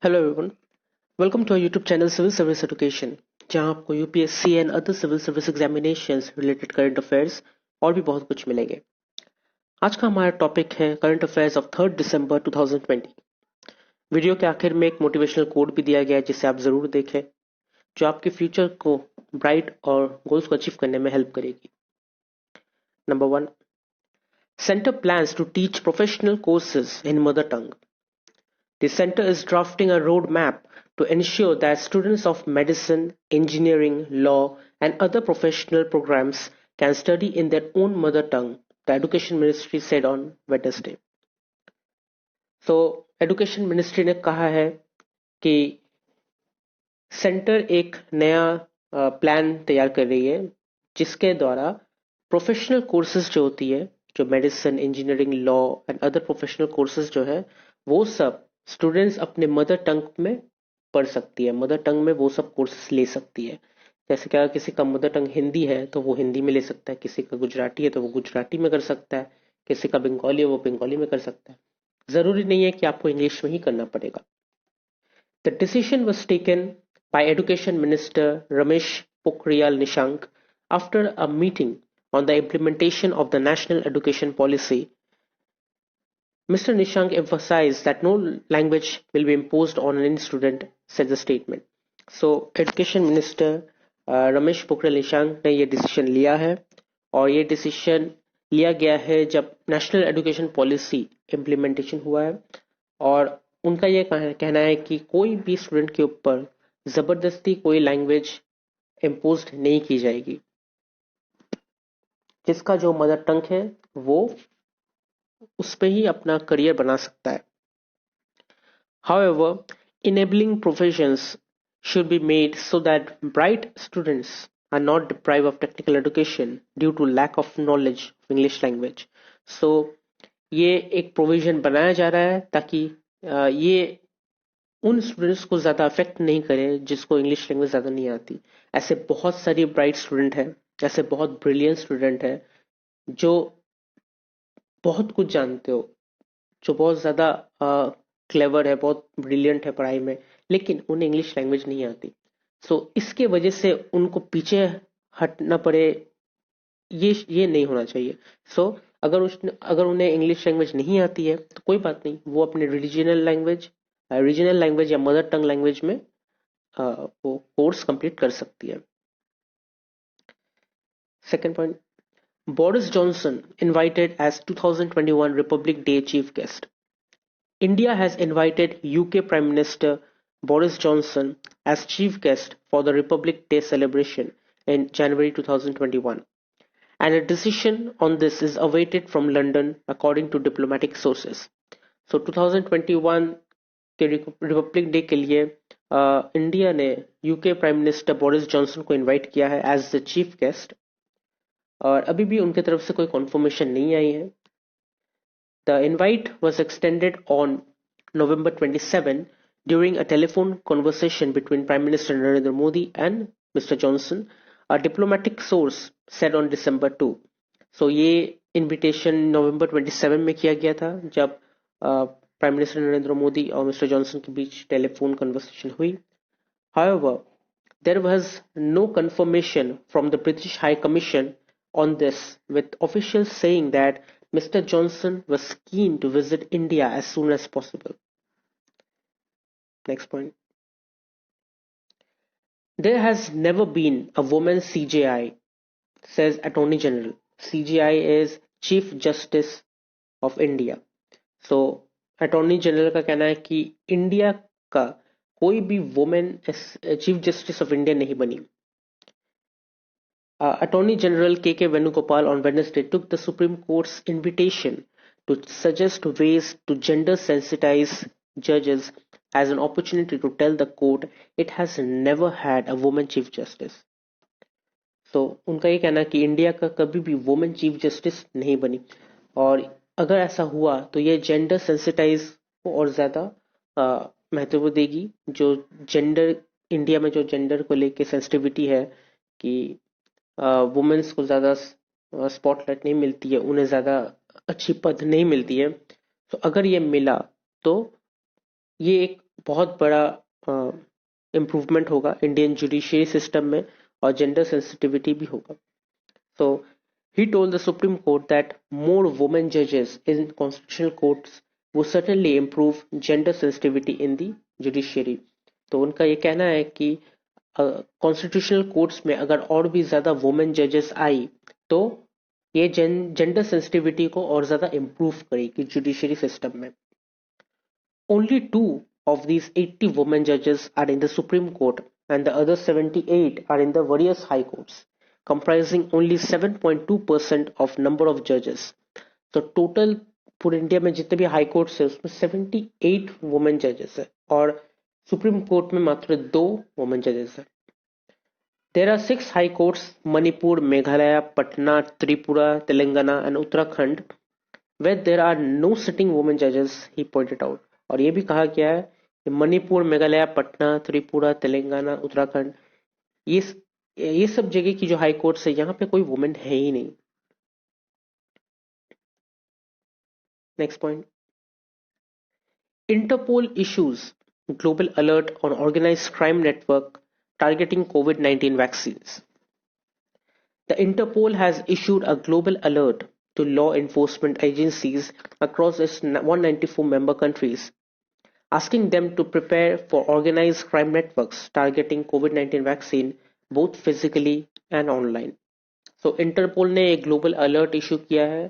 Hello everyone, welcome to our YouTube channel civil service education, जहां आपको UPSC and other civil service examinations related current affairs और भी बहुत कुछ मिलेंगे। आज का हमारा टॉपिक है current affairs of 3 December 2020। Video के आखिर में एक मोटिवेशनल कोड भी दिया गया है जिसे आप जरूर देखें, जो आपके फ्यूचर को ब्राइट और गोल्स को अचीव करने में हेल्प करेगी। Number 1, centre plans to teach professional courses in mother tongue. The center is drafting a roadmap to ensure that students of medicine, engineering, law, and other professional programs can study in their own mother tongue, the Education Ministry said on Wednesday. So, Education Ministry ने कहा है कि centre एक नया plan तैयार कर रही है जिसके द्वारा प्रोफेशनल कोर्सेज जो होती है, जो medicine, engineering, law and other professional courses जो है, वो सब स्टूडेंट्स अपने मदर टंग में पढ़ सकती है। मदर टंग में वो सब कोर्सेज ले सकती है। जैसे कि अगर किसी का मदर टंग हिंदी है तो वो हिंदी में ले सकता है, किसी का गुजराती है तो वो गुजराती में कर सकता है, किसी का बंगाली है वो बंगाली में कर सकता है। जरूरी नहीं है कि आपको इंग्लिश में ही करना पड़ेगा। The decision was taken by Education Minister Ramesh Pokhriyal Nishank after a meeting on the implementation of the National Education Policy. Mr. Nishank emphasized that no language will be imposed on any student, said the statement. So, Education Minister Ramesh Pokhriyal Nishank ने ये decision लिया है और ये decision लिया गया है जब नेशनल एजुकेशन पॉलिसी इम्प्लीमेंटेशन हुआ है। और उनका ये कहना है कि कोई भी स्टूडेंट के ऊपर जबरदस्ती कोई लैंग्वेज इम्पोज नहीं की जाएगी। जिसका जो मदर टंग है वो उस पे ही अपना करियर बना सकता है। However, enabling provisions should be made so that bright students are not deprived of technical education due to lack of knowledge of English language. So, ये एक प्रोविजन बनाया जा रहा है ताकि ये उन स्टूडेंट्स को ज्यादा अफेक्ट नहीं करे जिसको इंग्लिश लैंग्वेज ज्यादा नहीं आती। ऐसे बहुत सारी ब्राइट स्टूडेंट है, ऐसे बहुत ब्रिलियंट स्टूडेंट है जो बहुत कुछ जानते हो, जो बहुत ज्यादा क्लेवर है, बहुत ब्रिलियंट है पढ़ाई में, लेकिन उन्हें इंग्लिश लैंग्वेज नहीं आती। सो इसके वजह से उनको पीछे हटना पड़े, ये नहीं होना चाहिए। सो अगर उन्हें इंग्लिश लैंग्वेज नहीं आती है तो कोई बात नहीं, वो अपने रीजनल लैंग्वेज या मदर टंग लैंग्वेज में वो कोर्स कंप्लीट कर सकती है। Second point, Boris Johnson invited as 2021 republic day chief guest. India has invited UK Prime Minister Boris Johnson as chief guest for the Republic Day celebration in January 2021, and a decision on this is awaited from London, according to diplomatic sources. So 2021 के Republic day के लिए India ने UK prime minister Boris Johnson को invite किया है as the chief guest, और अभी भी उनके तरफ से कोई कन्फर्मेशन नहीं आई है। The invite was extended on November 27 during a telephone conversation between Prime Minister Narendra Modi and Mr. Johnson, a diplomatic source said on December 2. So ये invitation November 27 में किया गया था जब Prime Minister नरेंद्र मोदी और Mr. Johnson के बीच telephone conversation हुई। However, there was no confirmation from the British High Commission on this, with officials saying that Mr. Johnson was keen to visit India as soon as possible. Next point. There has never been a woman CJI, says Attorney General. CJI is Chief Justice of India. So, Attorney General का कहना है कि India का कोई भी women chief justice of India नहीं बनी। Attorney General K.K. Venugopal on Wednesday took the Supreme Court's invitation to suggest ways to gender sensitize judges as an opportunity to tell the court it has never had a woman chief justice. So उनका ये कहना है कि India का कभी भी women chief justice नहीं बनी, और अगर ऐसा हुआ तो ये जेंडर सेंसिटाइज को और ज्यादा महत्व देगी। जो जेंडर इंडिया में जो जेंडर को लेके सेंसिटिविटी है कि वुमेन्स को ज़्यादा स्पॉटलाइट नहीं मिलती है, उन्हें ज़्यादा अच्छी पद नहीं मिलती है, तो अगर ये मिला तो ये एक बहुत बड़ा इम्प्रूवमेंट होगा इंडियन जुडिशरी सिस्टम में और जेंडर सेंसिटिविटी भी होगा. So he told the Supreme Court that more women judges in constitutional courts would certainly improve gender sensitivity in the judiciary. तो उनका ये कहना है कि कॉन्स्टिट्यूशनल कोर्ट्स में अगर और भी ज्यादा वुमेन जजेस आई तो ये जेंडर सेंसिटिविटी को और ज्यादा इम्प्रूव करेगी जुडिशरी सिस्टम में. Only two of these 80 women judges are in the Supreme Court and the other 78 are in the various high courts, comprising only 7.2% of number of judges. तो total पूरे India में जितने भी high courts है उसमें 78 women जजेस है और सुप्रीम कोर्ट में मात्र 2 वुमेन जजेस है. There are 6 high courts: Manipur, Meghalaya, Patna, Tripura, Telangana and Uttarakhand, where there are no sitting women judges, he pointed out. और ये भी कहा गया है कि मणिपुर, मेघालय, पटना, त्रिपुरा, तेलंगाना, उत्तराखंड, ये सब जगह की जो हाई कोर्ट्स है यहाँ पे कोई वुमेन है ही नहीं. Next point. Interpol issues global alert on organized crime network targeting COVID-19 vaccines. The Interpol has issued a global alert to law enforcement agencies across its 194 member countries, asking them to prepare for organized crime networks targeting COVID-19 vaccine both physically and online. So Interpol ने एक global alert issue किया है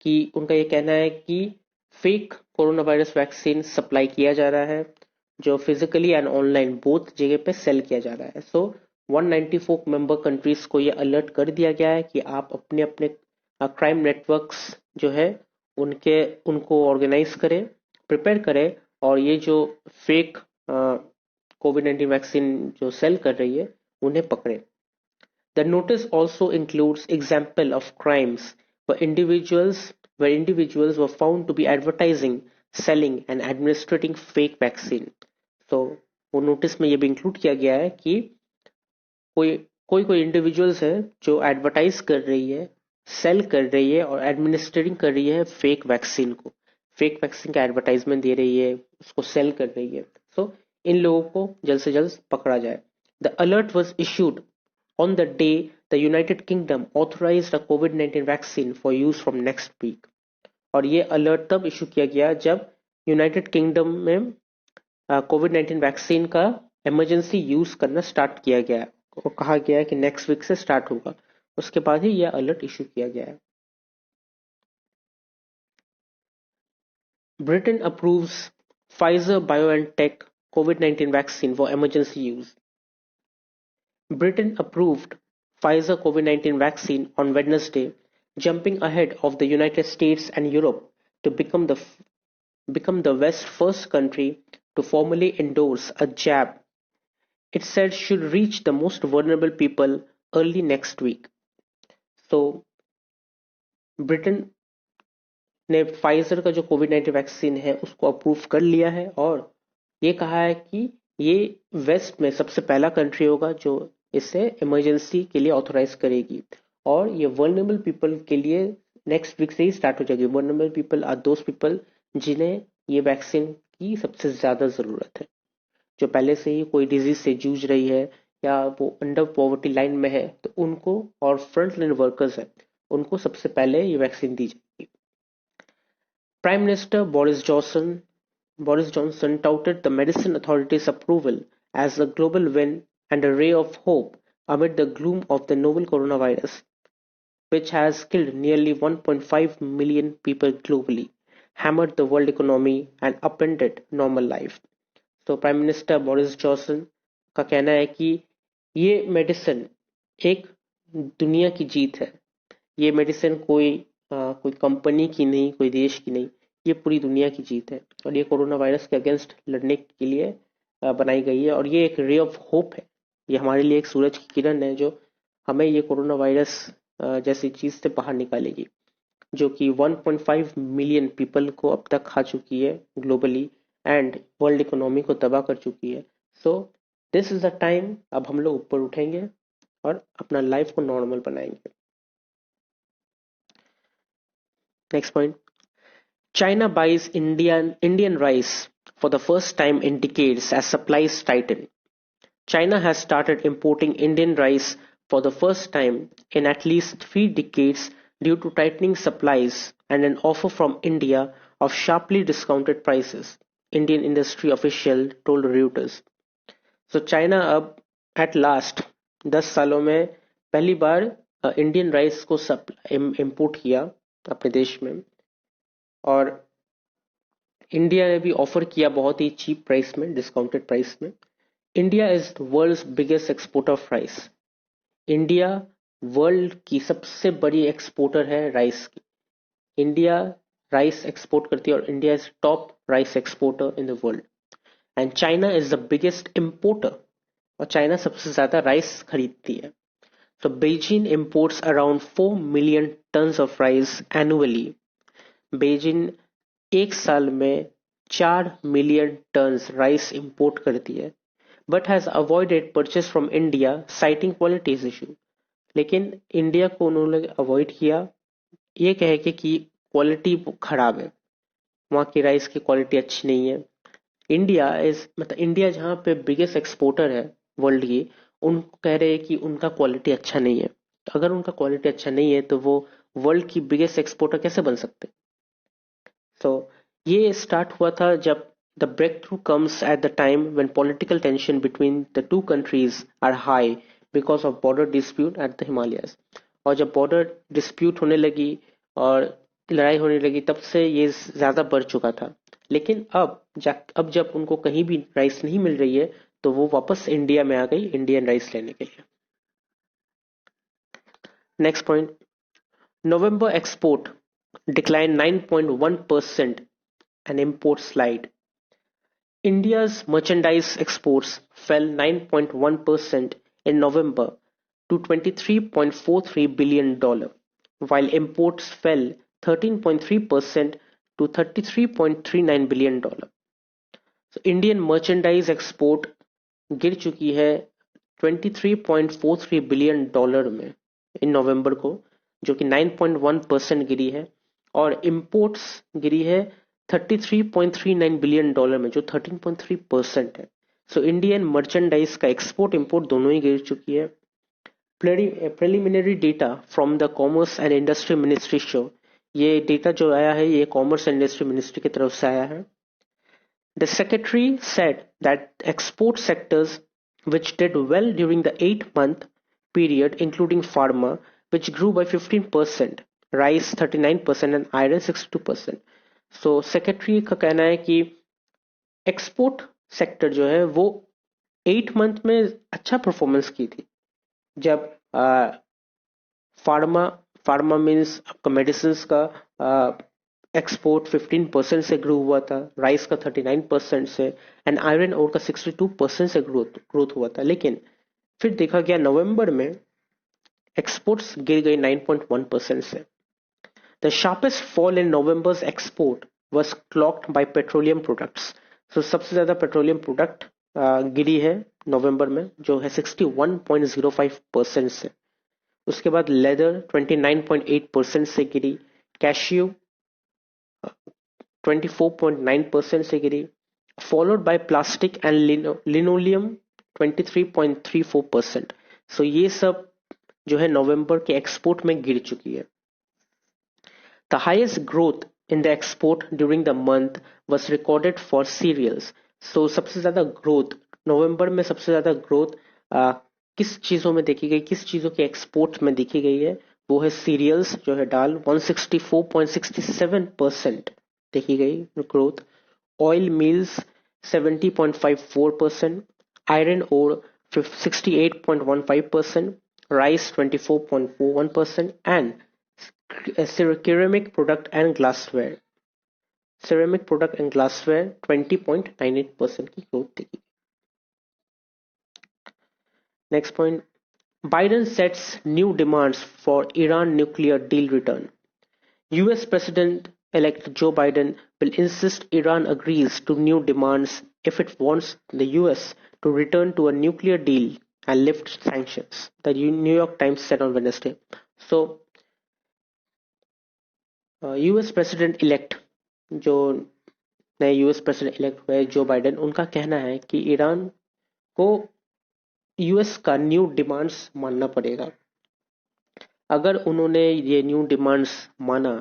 कि उनका ये कहना है कि fake corona virus vaccine supply किया जा रहा है जो फिजिकली एंड ऑनलाइन बोथ जगह पे सेल किया जा रहा है. सो 194 मेंबर कंट्रीज को ये अलर्ट कर दिया गया है कि आप अपने अपने क्राइम नेटवर्क्स जो है उनको ऑर्गेनाइज करें, प्रिपेयर करें और ये जो फेक कोविड-19 वैक्सीन जो सेल कर रही है उन्हें पकड़े. The notice also includes example of crimes where individuals were found to be advertising, selling and administering fake vaccine. So वो नोटिस में ये भी इंक्लूड किया गया है कि कोई इंडिविजुअल्स है जो एडवर्टाइज कर रही है, सेल कर रही है और एडमिनिस्ट्रेटिंग कर रही है फेक वैक्सीन को, फेक वैक्सीन का एडवर्टाइजमेंट दे रही है, उसको सेल कर रही है. सो इन लोगों को जल्द से जल्द पकड़ा जाए. The alert was issued on the day the United Kingdom authorized a COVID-19 vaccine for use from next week. और ये अलर्ट तब इशू किया गया जब यूनाइटेड किंगडम में कोविड-19 वैक्सीन का इमरजेंसी यूज करना स्टार्ट किया गया और कहा गया है कि नेक्स्ट वीक से स्टार्ट होगा. उसके बाद ही यह अलर्ट इशू किया गया है. Britain approves Pfizer BioNTech COVID-19 vaccine for emergency use. Britain approved Pfizer COVID-19 vaccine on Wednesday, jumping ahead of the United States and Europe to become the West's first country to formally endorse a jab it said should reach the most vulnerable people early next week. So, Britain ने Pfizer का जो कोविड-19 vaccine है उसको approve कर लिया है और ये कहा है कि ये वेस्ट में सबसे पहला कंट्री होगा जो इसे इमरजेंसी के लिए ऑथोराइज करेगी और ये वर्नेबल पीपल के लिए नेक्स्ट वीक से ही स्टार्ट हो जाएगी. Vulnerable people are those people जिन्हें ये वैक्सीन की सबसे ज्यादा जरूरत है, जो पहले से ही कोई डिजीज से जूझ रही है या वो अंडर पॉवर्टी लाइन में है तो उनको, और फ्रंट लाइन वर्कर्स है उनको सबसे पहले ये वैक्सीन दी जाएगी. Prime Minister Boris Johnson touted the medicine authorities' approval as a global win and a ray of hope amid the gloom of the novel coronavirus, which has killed nearly 1.5 million people globally, hammered the world economy and upended normal life. तो prime minister Boris Johnson का कहना है कि ये medicine एक दुनिया की जीत है. ये मेडिसिन कोई कंपनी की नहीं, कोई देश की नहीं, ये पूरी दुनिया की जीत है और ये कोरोना वायरस के अगेंस्ट लड़ने के लिए बनाई गई है और ये एक रे ऑफ होप है. ये हमारे लिए एक सूरज की किरण है जो हमें ये कोरोना वायरस जैसी चीज से बाहर निकालेगी जो कि 1.5 मिलियन पीपल को अब तक खा चुकी है ग्लोबली एंड वर्ल्ड इकोनॉमी को तबाह कर चुकी है. So this is the time, अब हम लोग ऊपर उठेंगे और अपना लाइफ को नॉर्मल बनाएंगे. Next point. China buys Indian rice for the first time in decades as supplies tighten. China has started importing Indian rice for the first time in at least 3 decades due to tightening supplies and an offer from India of sharply discounted prices, Indian industry official told Reuters. So China अब at last 10 सालों में पहली बार Indian rice को import किया अपने देश में, और इंडिया ने भी ऑफर किया बहुत ही चीप प्राइस में, डिस्काउंटेड प्राइस में. India is the world's biggest exporter of rice. India world की सबसे बड़ी एक्सपोर्टर है राइस की. इंडिया राइस एक्सपोर्ट करती है और India is top rice exporter in the world. And China is the biggest importer, और चाइना सबसे ज्यादा राइस खरीदती है. So Beijing imports around 4 million tons of rice annually. Beijing एक साल में 4 मिलियन टन्स राइस इंपोर्ट करती है, but has avoided purchase from India citing qualities issue. लेकिन इंडिया को उन्होंने अवॉइड किया, ये कह के कि क्वालिटी खराब है, वहाँ की राइस की क्वालिटी अच्छी नहीं है. इंडिया जहाँ पे बिगेस्ट एक्सपोर्टर है वर्ल्ड की, उनको कह रहे हैं कि उनका क्वालिटी अच्छा नहीं है. तो अगर उनका क्वालिटी अच्छा नहीं है तो वो वर्ल्ड की बिगेस्ट एक्सपोर्टर कैसे बन सकते? सो ये स्टार्ट हुआ था जब the breakthrough comes at the time when political tension between the two countries are high because of border dispute at the Himalayas. और जब बॉर्डर डिस्प्यूट होने लगी और लड़ाई होने लगी, तब से ये ज्यादा बढ़ चुका था. लेकिन अब जब उनको कहीं भी राइस नहीं मिल रही है, तो वो वापस इंडिया में आ गई इंडियन राइस लेने के लिए. Next point, November export declined 9.1% and import slide. India's merchandise exports fell 9.1% in November to $23.43 billion, while imports fell 13.3% to $33.39 billion. So Indian merchandise export गिर चुकी है $23.43 बिलियन में इन नवंबर को, जो कि 9.1% गिरी है, और इंपोर्ट्स गिरी है $33.39 बिलियन में, जो 13.3% है. सो इंडियन मर्चेंडाइज का एक्सपोर्ट इंपोर्ट दोनों ही गिर चुकी है. Preliminary data from the commerce and industry ministry show, ये डेटा जो आया है ये कॉमर्स एंड इंडस्ट्री मिनिस्ट्री की तरफ से आया है. The secretary said that export sectors which did well during the 8-month period, including pharma, which grew by 15%, rice 39% and iron 62%. So secretary का कहना है कि एक्सपोर्ट सेक्टर जो है वो 8 मंथ में अच्छा परफॉर्मेंस की थी. जब फार्मा मीन्स आपका मेडिसिन का एक्सपोर्ट 15% से ग्रो हुआ था, राइस का 39% से, एंड आयरन ओर का 62% से ग्रोथ हुआ था. लेकिन फिर देखा गया नवंबर में एक्सपोर्ट्स गिर गई 9.1% से. The sharpest fall in November's export was clocked by petroleum products. So सबसे ज्यादा पेट्रोलियम प्रोडक्ट गिरी है नवंबर में, जो है 61.05% से. उसके बाद लेदर 29.8% से गिरी, कैशियो 24.9% से गिरी, followed by plastic and linoleum 23.34%. सो ये सब जो है नवंबर के एक्सपोर्ट में गिर चुकी है. The highest growth in the export during the month was recorded for cereals. So सबसे ज्यादा ग्रोथ नवंबर में, सबसे ज्यादा ग्रोथ किस चीजों में देखी गई, किस चीजों के एक्सपोर्ट में देखी गई है, वो है सीरियल्स जो है दाल 164.67% देखी गई growth, oil mills 70.54%, iron ore 68.15%, rice 24.41%, and ceramic product and glassware 20.98% की ग्रोथ देखी. Next point, Biden sets new demands for Iran nuclear deal return. US President-elect Joe Biden will insist Iran agrees to new demands if it wants the US to return to a nuclear deal and lift sanctions, the New York Times said on Wednesday. So, US President-elect जो नए US president elect हुए Joe Biden, उनका कहना है कि Iran को US का new demands मानना पड़ेगा। अगर उन्होंने ये न्यू डिमांड्स माना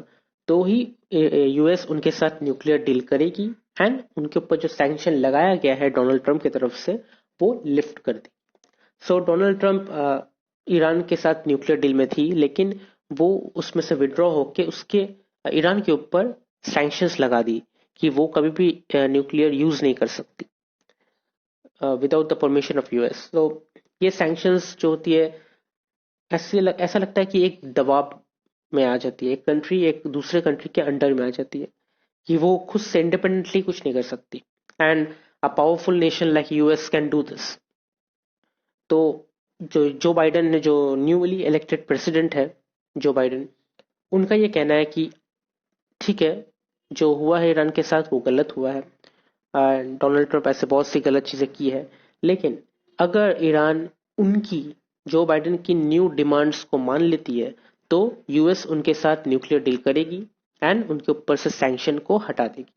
तो ही यूएस उनके साथ न्यूक्लियर डील करेगी एंड उनके ऊपर जो सैंक्शन लगाया गया है डोनाल्ड ट्रंप की तरफ से वो लिफ्ट कर दी। सो डोनाल्ड ट्रंप ईरान के साथ न्यूक्लियर डील में थी, लेकिन वो उसमें से विड्रॉ होके उसके ईरान के ऊपर सैंक्शंस लगा दी कि वो कभी भी न्यूक्लियर यूज नहीं कर सकती without the permission of US. तो ये सैंक्शंस जो होती है, ऐसा लगता है कि एक दबाव में आ जाती है, एक कंट्री एक दूसरे कंट्री के अंडर में आ जाती है कि वो खुद से इंडिपेंडेंटली कुछ नहीं कर सकती and a powerful nation like US can do this. तो जो बाइडेन ने, जो न्यूली इलेक्टेड प्रेसिडेंट है जो बाइडेन, उनका ये कहना है कि ठीक है, जो हुआ है ईरान के साथ वो गलत हुआ है, डोनाल्ड ट्रंप ऐसे बहुत सी गलत चीजें की है, लेकिन अगर ईरान उनकी, जो बाइडेन की न्यू डिमांड्स को मान लेती है तो यूएस उनके साथ न्यूक्लियर डील करेगी एंड उनके ऊपर से सैंक्शन को हटा देगी।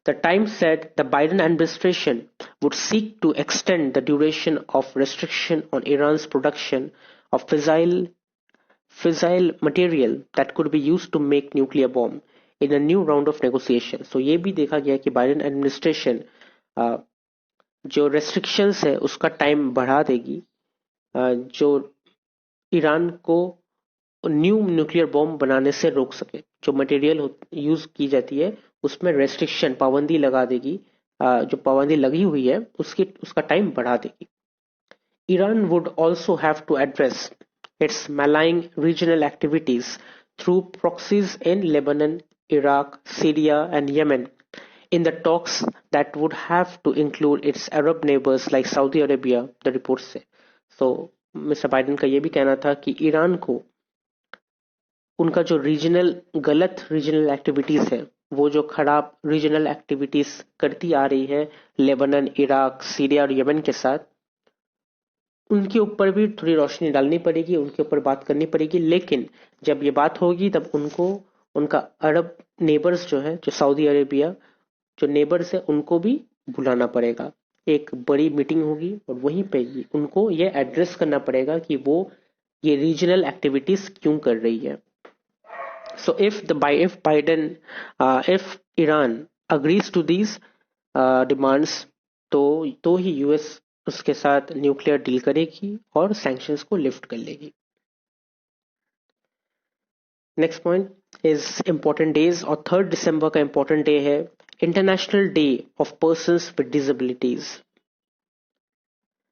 The Times said the Biden administration would seek to extend the duration of restriction on Iran's production of fissile material that could be used to make nuclear bomb in a new round of negotiation. So ये भी देखा गया कि Biden administration जो restrictions है उसका time बढ़ा देगी, जो ईरान को न्यू न्यूक्लियर बॉम्ब बनाने से रोक सके। जो मटेरियल यूज की जाती है उसमें रेस्ट्रिक्शन, पाबंदी लगा देगी, जो पाबंदी लगी हुई है उसका टाइम बढ़ा देगी। Iran would also have to address its malign regional activities through proxies in Lebanon, Iraq, Syria, and Yemen in the talks that would have to include its Arab neighbors like Saudi Arabia, the report said. So, mister Biden का ये भी कहना था कि Iran को उनका जो गलत रीजनल एक्टिविटीज है, वो जो खराब रीजनल एक्टिविटीज करती आ रही है लेबनान, इराक, सीरिया और यमन के साथ, उनके ऊपर भी थोड़ी रोशनी डालनी पड़ेगी, उनके ऊपर बात करनी पड़ेगी। लेकिन जब ये बात होगी तब उनको उनका अरब नेबर्स जो है, जो सऊदी अरेबिया, जो नेबर्स है, उनको भी बुलाना पड़ेगा। एक बड़ी मीटिंग होगी और वहीं पे ही उनको ये एड्रेस करना पड़ेगा कि वो ये रीजनल एक्टिविटीज क्यों कर रही है। So if Iran agrees to these demands, तो ही यूएस उसके साथ न्यूक्लियर डील करेगी और सैंक्शंस को लिफ्ट कर लेगी। Next point is important days, और 3 दिसंबर का इम्पोर्टेंट डे है international day of persons with disabilities.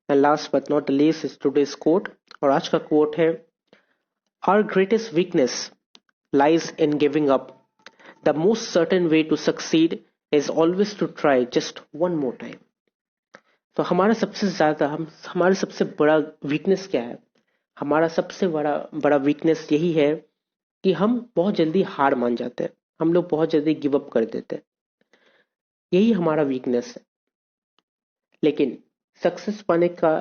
And last but not the least is today's quote, और आज का कोट है our greatest weakness lies in giving up. The most certain way to succeed is always to try just one more time. तो हमारा सबसे बड़ा weakness क्या है? हमारा सबसे बड़ा वीकनेस यही है कि हम बहुत जल्दी हार मान जाते हैं, हम लोग बहुत जल्दी गिव अप कर देते हैं, यही हमारा वीकनेस है। लेकिन सक्सेस पाने का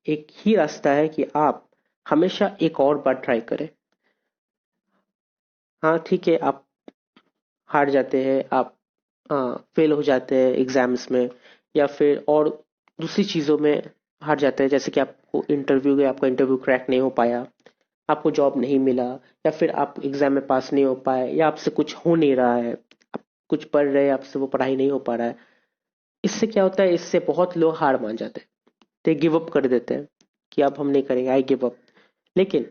एक ही रास्ता है कि आप हमेशा एक और बार ट्राई करें। हाँ ठीक है, आप हार जाते हैं, आप फेल हो जाते हैं एग्जाम्स में, या फिर और दूसरी चीज़ों में हार जाते हैं, जैसे कि आपका इंटरव्यू क्रैक नहीं हो पाया, आपको जॉब नहीं मिला, या फिर आप एग्जाम में पास नहीं हो पाए, या आपसे कुछ हो नहीं रहा है, आप कुछ पढ़ रहे हैं, आपसे वो पढ़ाई नहीं हो पा रहा है। इससे क्या होता है, इससे बहुत लोग हार मान जाते हैं, तो गिव अप कर देते हैं कि अब हम नहीं करेंगे, आई गिव अप। लेकिन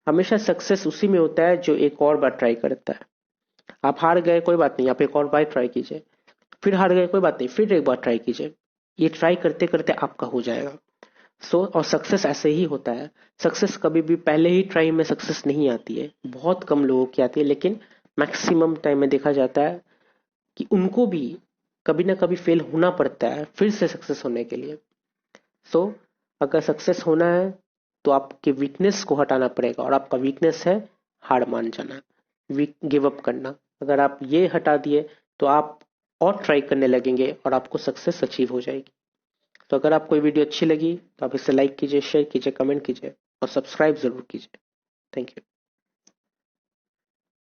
हमेशा सक्सेस उसी में होता है जो एक और बार ट्राई करता है। आप हार गए, कोई बात नहीं, आप एक और बार ट्राई कीजिए, फिर हार गए, कोई बात नहीं, फिर एक बार ट्राई कीजिए, ये ट्राई करते करते आपका हो जाएगा। और सक्सेस ऐसे ही होता है। सक्सेस कभी भी पहले ही ट्राई में सक्सेस नहीं आती है, बहुत कम लोगों की आती है, लेकिन मैक्सिमम टाइम में देखा जाता है कि उनको भी कभी ना कभी फेल होना पड़ता है फिर से सक्सेस होने के लिए। अगर सक्सेस होना है तो आपके वीकनेस को हटाना पड़ेगा, और आपका वीकनेस है हार मान जाना, गिव अप करना। अगर आप ये हटा दिए तो आप और ट्राई करने लगेंगे और आपको सक्सेस अचीव हो जाएगी। तो अगर आपको ये वीडियो अच्छी लगी तो आप इसे लाइक कीजिए, शेयर कीजिए, कमेंट कीजिए और सब्सक्राइब जरूर कीजिए। Thank you.